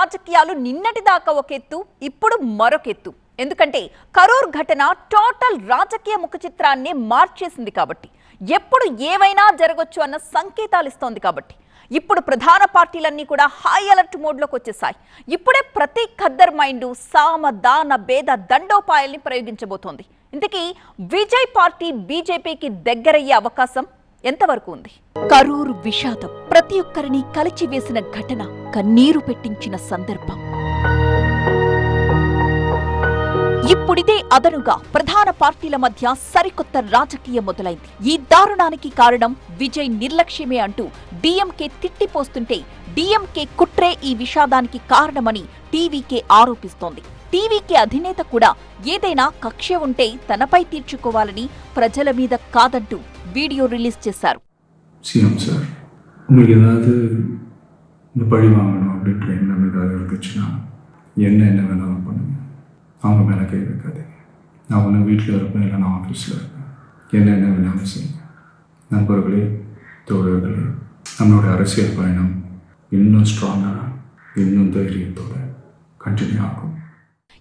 రాజకీయాలు నిన్నటిదాకా ఒక ఎత్తు, ఇప్పుడు మరొక ఎత్తు. ఎందుకంటే కరూర్ ఘటన టోటల్ రాజకీయ ముఖ చిత్రాన్ని మార్చేసింది కాబట్టి, ఎప్పుడు ఏవైనా జరగొచ్చు అన్న సంకేతాలు ఇస్తోంది కాబట్టి, ఇప్పుడు ప్రధాన పార్టీలన్నీ కూడా హై అలర్ట్ మోడ్లోకి వచ్చేసాయి. ఇప్పుడే ప్రతి ఖద్దర్ మైండ్ సామ దాన భేద దండోపాయాల్ని ప్రయోగించబోతోంది. ఇంతకీ విజయ్ పార్టీ బీజేపీకి దగ్గరయ్యే అవకాశం ఎంతవరకు ఉంది? కరూరు విషాదం ప్రతి ఒక్కరిని కలిచివేసిన ఘటన, కన్నీరు పెట్టించిన సందర్భం. ఇప్పుడిదే అదనుగా ప్రధాన పార్టీల మధ్య సరికొత్త రాజకీయం మొదలైంది. ఈ దారుణానికి కారణం విజయ్ నిర్లక్ష్యమే అంటూ డీఎంకే తిట్టిపోస్తుంటే, డీఎంకే కుట్రే ఈ విషాదానికి కారణమని టీవీకే ఆరోపిస్తోంది. టీవీకే అధినేత కూడా ఏదైనా కక్ష ఉంటే తనపై తీర్చుకోవాలని, ప్రజల మీద కాదంటూ வீடியோ ரிலீஸ் చేశారు. சிஎம் சார், உங்களுக்கு ஏதாவது இந்த பழி வாங்கணும் அப்படின்ற எண்ணம் ஏதாவது இருந்துச்சுன்னா என்ன வேணாலும் பண்ணுங்க. அவங்க மேலே கை வைக்காதீங்க. நான் ஒன்று வீட்டில் இருப்பேன், இல்லை நான் ஆஃபீஸில் இருப்பேன். என்ன வேணாலும் செய்யுங்க. நண்பர்களே, தோழர்களே, நம்மளோட அரசியல் பயணம் இன்னும் ஸ்ட்ராங்காக, இன்னும் ధైర్యంతోட కంటిన్యూ ఆகும்.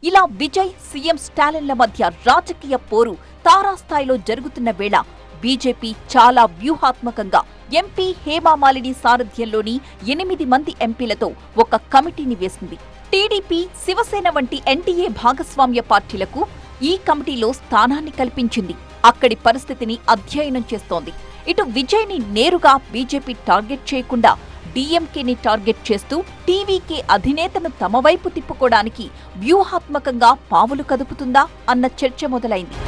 ఇలా విజయ్, సీఎం స్టాలిన్ల మధ్య రాజకీయ పోరు తారాస్థాయిలో జరుగుతున్న వేళ బీజేపీ చాలా వ్యూహాత్మకంగా ఎంపీ హేమామాలిని సారథ్యంలోని 8 మంది ఎంపీలతో ఒక కమిటీని వేసింది. టీడీపీ, శివసేన వంటి ఎన్డీఏ భాగస్వామ్య పార్టీలకు ఈ కమిటీలో స్థానాన్ని కల్పించింది. అక్కడి పరిస్థితిని అధ్యయనం చేస్తోంది. ఇటు విజయ్ని నేరుగా బీజేపీ టార్గెట్ చేయకుండా డీఎంకేని టార్గెట్ చేస్తూ టీవీకే అధినేతను తమ వైపు తిప్పుకోవడానికి వ్యూహాత్మకంగా పావులు కదుపుతుందా అన్న చర్చ మొదలైంది.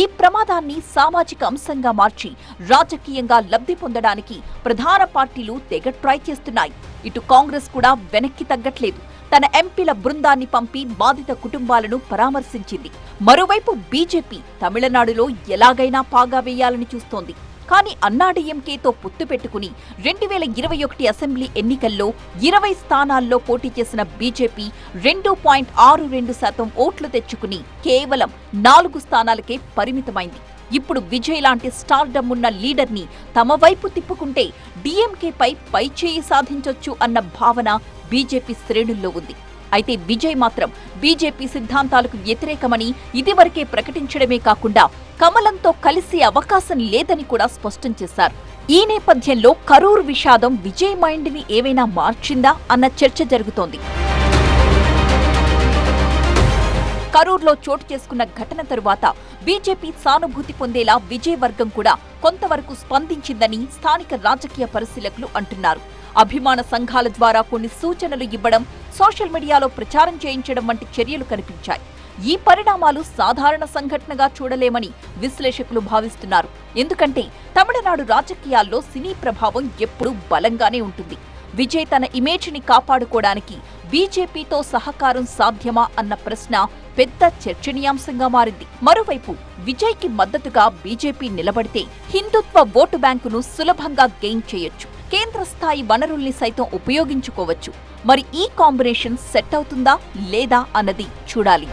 ఈ ప్రమాదాన్ని సామాజిక అంశంగా మార్చి రాజకీయంగా లబ్ధి పొందడానికి ప్రధాన పార్టీలు తెగ ట్రై చేస్తున్నాయి. ఇటు కాంగ్రెస్ కూడా వెనక్కి తగ్గట్లేదు. తన ఎంపీల బృందాన్ని పంపి బాధిత కుటుంబాలను పరామర్శించింది. మరోవైపు బీజేపీ తమిళనాడులో ఎలాగైనా పాగా వేయాలని చూస్తోంది. కానీ అన్నాడీఎంకేతో పొత్తు పెట్టుకుని 2021 అసెంబ్లీ ఎన్నికల్లో 20 స్థానాల్లో పోటీ చేసిన బీజేపీ 2.62% ఓట్లు తెచ్చుకుని కేవలం 4 స్థానాలకే పరిమితమైంది. ఇప్పుడు విజయ్ లాంటి స్టార్డమ్ ఉన్న లీడర్ని తమ వైపు తిప్పుకుంటే డీఎంకేపై పైచేయి సాధించొచ్చు అన్న భావన బీజేపీ శ్రేణుల్లో ఉంది. అయితే విజయ్ మాత్రం బీజేపీ సిద్ధాంతాలకు వ్యతిరేకమని ఇదివరకే ప్రకటించడమే కాకుండా కమలంతో కలిసే అవకాశం లేదని కూడా స్పష్టం చేశారు. ఈ నేపథ్యంలో కరూర్ విషాదం విజయ్ మైండ్ని ఏవైనా మార్చిందా అన్న చర్చ జరుగుతోంది. కరూర్లో చోటు చేసుకున్న ఘటన తరువాత బీజేపీ సానుభూతి పొందేలా విజయ్ వర్గం కూడా కొంతవరకు స్పందించిందని స్థానిక రాజకీయ పరిశీలకులు అంటున్నారు. అభిమాన సంఘాల ద్వారా కొన్ని సూచనలు ఇవ్వడం, సోషల్ మీడియాలో ప్రచారం చేయించడం వంటి చర్యలు కనిపించాయి. ఈ పరిణామాలు సాధారణ సంఘటనగా చూడలేమని విశ్లేషకులు భావిస్తున్నారు. ఎందుకంటే తమిళనాడు రాజకీయాల్లో సినీ ప్రభావం ఎప్పుడూ బలంగానే ఉంటుంది. విజయ్ తన ఇమేజ్ని కాపాడుకోవడానికి బీజేపీతో సహకారం సాధ్యమా అన్న ప్రశ్న పెద్ద చర్చనీయాంశంగా మారింది. మరోవైపు విజయ్కి మద్దతుగా బీజేపీ నిలబడితే హిందుత్వ ఓటు బ్యాంకును సులభంగా గెయిన్ చేయొచ్చు. కేంద్ర స్థాయి వనరుల్ని సైతం ఉపయోగించుకోవచ్చు. మరి ఈ కాంబినేషన్ సెట్ అవుతుందా లేదా అన్నది చూడాలి.